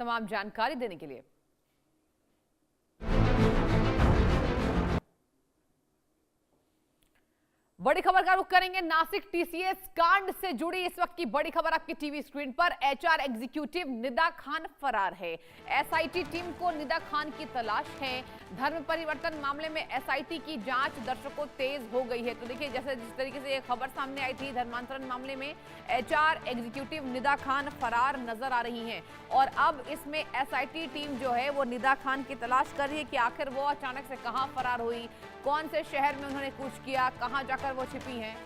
तमाम जानकारी देने के लिए। बड़ी खबर का रुख करेंगे। नासिक टीसीएस कांड से जुड़ी इस वक्त की बड़ी खबर आपकी टीवी स्क्रीन पर। एचआर एग्जीक्यूटिव निदा खान फरार है। एसआईटी टीम को निदा खान की तलाश है। धर्म परिवर्तन मामले में एसआईटी की जांच दर्शकों तेज हो गई है। तो देखिए, जैसे जिस तरीके से ये खबर सामने आई थी, धर्मांतरण मामले में एचआर एग्जीक्यूटिव निदा खान फरार नजर आ रही हैं और अब इसमें एसआईटी टीम जो है वो निदा खान की तलाश कर रही है कि आखिर वो अचानक से कहां फरार हुई, कौन से शहर में उन्होंने कुछ किया, कहां जाकर वो छिपी हैं।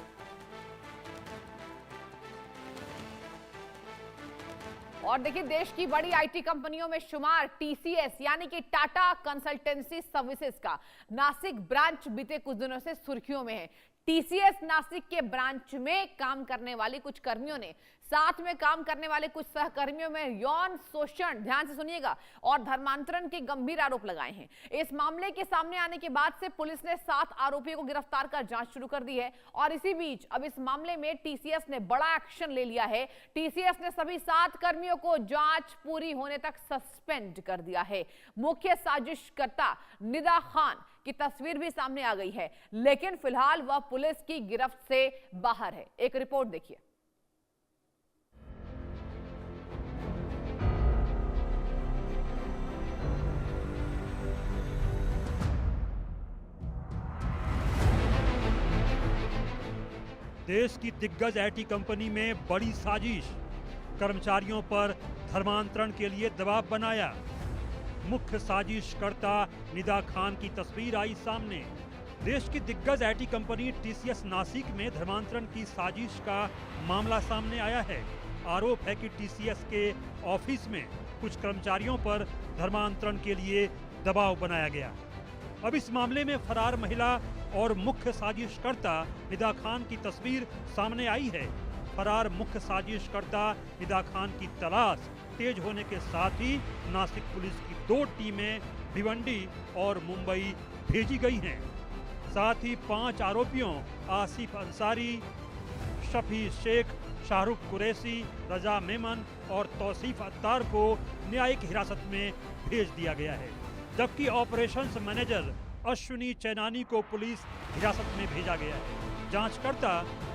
और देखिए, देश की बड़ी आईटी कंपनियों में शुमार टीसीएस यानी कि टाटा कंसल्टेंसी सर्विसेज का नासिक ब्रांच बीते कुछ दिनों से सुर्खियों में है। टीसीएस नासिक के ब्रांच में काम करने वाले कुछ कर्मियों ने साथ में काम करने वाले कुछ सहकर्मियों में यौन शोषण, ध्यान से सुनिएगा, और धर्मांतरण के गंभीर आरोप लगाए हैं। इस मामले के सामने आने के बाद से पुलिस ने 7 आरोपियों को गिरफ्तार कर जांच शुरू कर दी है और इसी बीच अब इस मामले में टीसीएस ने बड़ा एक्शन ले लिया है। टीसीएस ने सभी 7 कर्मियों को जांच पूरी होने तक सस्पेंड कर दिया है। मुख्य साजिशकर्ता निदा खान की तस्वीर भी सामने आ गई है, लेकिन फिलहाल वह पुलिस की गिरफ्त से बाहर है। एक रिपोर्ट देखिए। देश की दिग्गज आईटी कंपनी में बड़ी साजिश, कर्मचारियों पर धर्मांतरण के लिए दबाव बनाया। मुख्य साजिशकर्ता निदा खान की तस्वीर आई सामने। देश की दिग्गज आईटी कंपनी टीसीएस नासिक में धर्मांतरण की साजिश का मामला सामने आया है। आरोप है कि टीसीएस के ऑफिस में कुछ कर्मचारियों पर धर्मांतरण के लिए दबाव बनाया गया। अब इस मामले में फरार महिला और मुख्य साजिशकर्ता निदा खान की तस्वीर सामने आई है। फरार मुख्य साजिशकर्ता निदा खान की तलाश तेज होने के साथ ही नासिक पुलिस की 2 टीमें भिवंडी और मुंबई भेजी गई हैं। साथ ही 5 आरोपियों आसिफ अंसारी, शफी शेख, शाहरुख कुरैशी, रजा मेमन और तौसीफ अत्तार को न्यायिक हिरासत में भेज दिया गया है, जबकि ऑपरेशंस मैनेजर अश्विनी चैनानी को पुलिस हिरासत में भेजा गया है। जांचकर्ता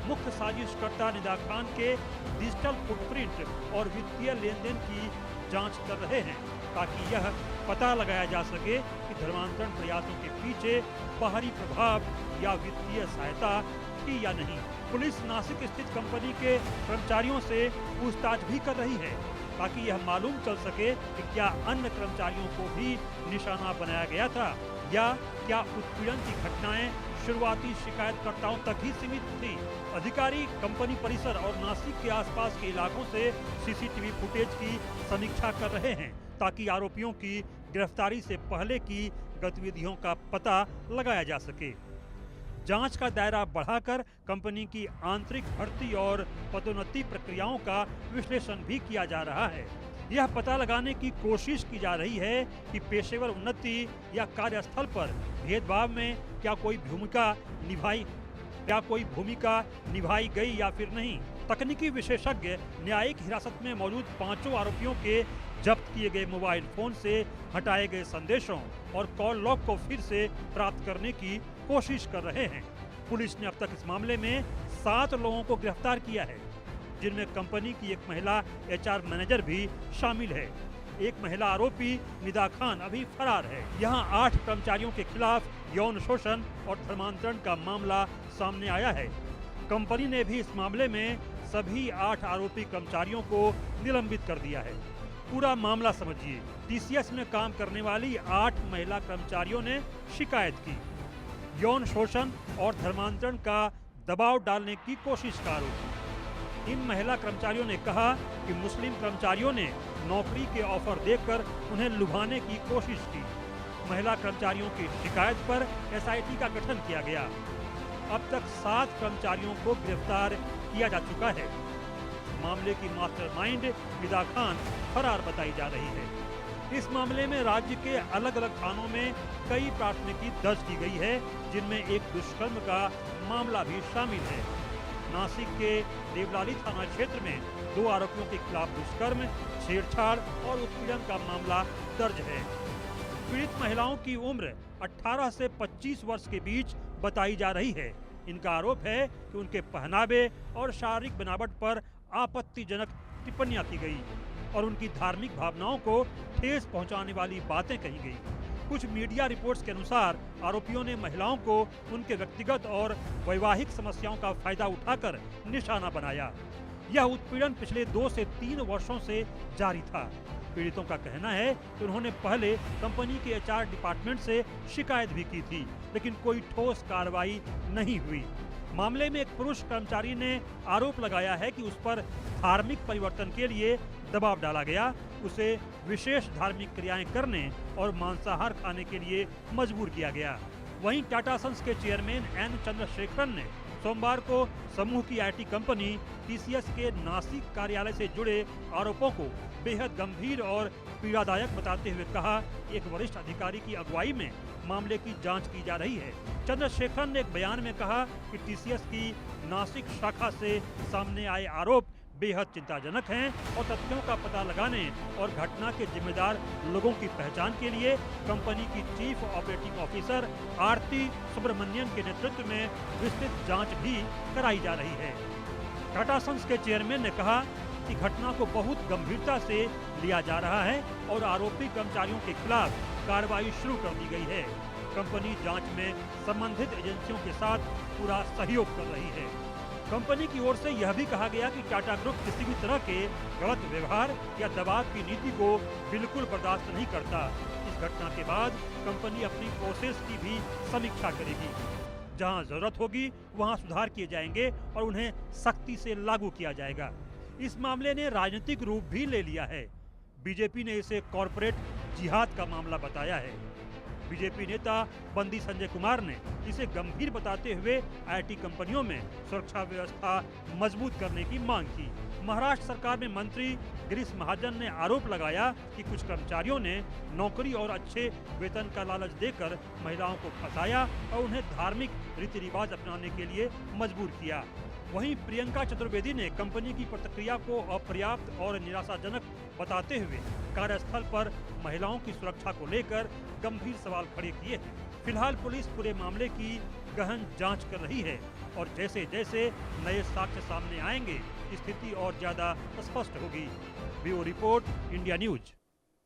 मुख्य साजिशकर्ता निदा खान के डिजिटल फुटप्रिंट और वित्तीय लेनदेन की जांच कर रहे हैं ताकि यह पता लगाया जा सके कि धर्मांतरण प्रयासों के पीछे बाहरी प्रभाव या वित्तीय सहायता थी या नहीं। पुलिस नासिक स्थित कंपनी के कर्मचारियों से पूछताछ भी कर रही है ताकि यह मालूम चल सके कि क्या अन्य कर्मचारियों को भी निशाना बनाया गया था या क्या उत्पीड़न की घटनाएं शुरुआती शिकायतकर्ताओं तक ही सीमित थी। अधिकारी कंपनी परिसर और नासिक के आसपास के इलाकों से सीसीटीवी फुटेज की समीक्षा कर रहे हैं ताकि आरोपियों की गिरफ्तारी से पहले की गतिविधियों का पता लगाया जा सके। जांच का दायरा बढ़ाकर कंपनी की आंतरिक भर्ती और पदोन्नति प्रक्रियाओं का विश्लेषण भी किया जा रहा है। यह पता लगाने की कोशिश की जा रही है कि पेशेवर उन्नति या कार्यस्थल पर भेदभाव में क्या कोई भूमिका निभाई गई या फिर नहीं। तकनीकी विशेषज्ञ न्यायिक हिरासत में मौजूद 5 आरोपियों के जब्त किए गए मोबाइल फोन से हटाए गए संदेशों और कॉल लॉग को फिर से प्राप्त करने की कोशिश कर रहे हैं। पुलिस ने अब तक इस मामले में 7 लोगों को गिरफ्तार किया है, जिनमें कंपनी की एक महिला एचआर मैनेजर भी शामिल है। एक महिला आरोपी निदा खान अभी फरार है। यहाँ 8 कर्मचारियों के खिलाफ यौन शोषण और धर्मांतरण का मामला सामने आया है। कंपनी ने भी इस मामले में सभी 8 आरोपी कर्मचारियों को निलंबित कर दिया है। पूरा मामला समझिए। टीसीएस में काम करने वाली 8 महिला कर्मचारियों ने शिकायत की। यौन शोषण और धर्मांतरण का दबाव डालने की कोशिश का आरोप। इन महिला कर्मचारियों ने कहा कि मुस्लिम कर्मचारियों ने नौकरी के ऑफर देकर उन्हें लुभाने की कोशिश की। महिला कर्मचारियों की शिकायत पर एसआईटी का गठन किया गया। अब तक 7 कर्मचारियों को गिरफ्तार किया जा चुका है। मामले की मास्टरमाइंड निदा खान फरार बताई जा रही है। इस मामले में राज्य के अलग अलग थानों में कई प्राथमिकी दर्ज की गई है, जिनमें एक दुष्कर्म का मामला भी शामिल है। नासिक के देवलाली थाना क्षेत्र में 2 आरोपियों के खिलाफ दुष्कर्म, छेड़छाड़ और उत्पीड़न का मामला दर्ज है। पीड़ित महिलाओं की उम्र 18 से 25 वर्ष के बीच बताई जा रही है। इनका आरोप है कि उनके पहनावे और शारीरिक बनावट पर आपत्तिजनक टिप्पणियां की गई और उनकी धार्मिक भावनाओं को ठेस पहुंचाने वाली बातें कही गई। कुछ मीडिया रिपोर्ट्स के अनुसार आरोपियों ने महिलाओं को उनके व्यक्तिगत और वैवाहिक समस्याओं का फायदा उठाकर निशाना बनाया। यह उत्पीड़न पिछले 2 से 3 वर्षों से जारी था। पीड़ितों का कहना है कि उन्होंने पहले कंपनी के एचआर डिपार्टमेंट से शिकायत भी की थी, लेकिन कोई ठोस कार्रवाई नहीं हुई। मामले में एक पुरुष कर्मचारी ने आरोप लगाया है कि उस पर धार्मिक परिवर्तन के लिए दबाव डाला गया, उसे विशेष धार्मिक क्रियाएं करने और मांसाहार खाने के लिए मजबूर किया गया। वहीं टाटा सन्स के चेयरमैन एन चंद्रशेखरन ने सोमवार को समूह की आईटी कंपनी टीसीएस के नासिक कार्यालय से जुड़े आरोपों को बेहद गंभीर और पीड़ादायक बताते हुए कहा, एक वरिष्ठ अधिकारी की अगुवाई में मामले की जांच की जा रही है। चंद्रशेखरन ने एक बयान में कहा कि टीसीएस की नासिक शाखा से सामने आए आरोप बेहद चिंताजनक हैं और तथ्यों का पता लगाने और घटना के जिम्मेदार लोगों की पहचान के लिए कंपनी की चीफ ऑपरेटिंग ऑफिसर आरती सुब्रमण्यन के नेतृत्व में विस्तृत जांच भी कराई जा रही है। टाटा सन्स के चेयरमैन ने कहा कि घटना को बहुत गंभीरता से लिया जा रहा है और आरोपी कर्मचारियों के खिलाफ कार्रवाई शुरू कर दी गई है। कंपनी जांच में संबंधित एजेंसियों के साथ पूरा सहयोग कर रही है। कंपनी की ओर से यह भी कहा गया कि टाटा ग्रुप किसी भी तरह के गलत व्यवहार या दबाव की नीति को बिल्कुल बर्दाश्त नहीं करता। इस घटना के बाद कंपनी अपनी प्रोसेस की भी समीक्षा करेगी। जहां जरूरत होगी वहां सुधार किए जाएंगे और उन्हें सख्ती से लागू किया जाएगा। इस मामले ने राजनीतिक रूप भी ले लिया है। बीजेपी ने इसे कॉरपोरेट जिहाद का मामला बताया है। बीजेपी नेता बंदी संजय कुमार ने इसे गंभीर बताते हुए आईटी कंपनियों में सुरक्षा व्यवस्था मजबूत करने की मांग की। महाराष्ट्र सरकार में मंत्री गिरीश महाजन ने आरोप लगाया कि कुछ कर्मचारियों ने नौकरी और अच्छे वेतन का लालच देकर महिलाओं को फंसाया और उन्हें धार्मिक रीति रिवाज अपनाने के लिए मजबूर किया। वहीं प्रियंका चतुर्वेदी ने कंपनी की प्रतिक्रिया को अपर्याप्त और निराशाजनक बताते हुए कार्यस्थल पर महिलाओं की सुरक्षा को लेकर गंभीर सवाल खड़े किए हैं। फिलहाल पुलिस पूरे मामले की गहन जांच कर रही है और जैसे जैसे नए साक्ष्य सामने आएंगे स्थिति और ज्यादा स्पष्ट होगी। Bureau report, India news.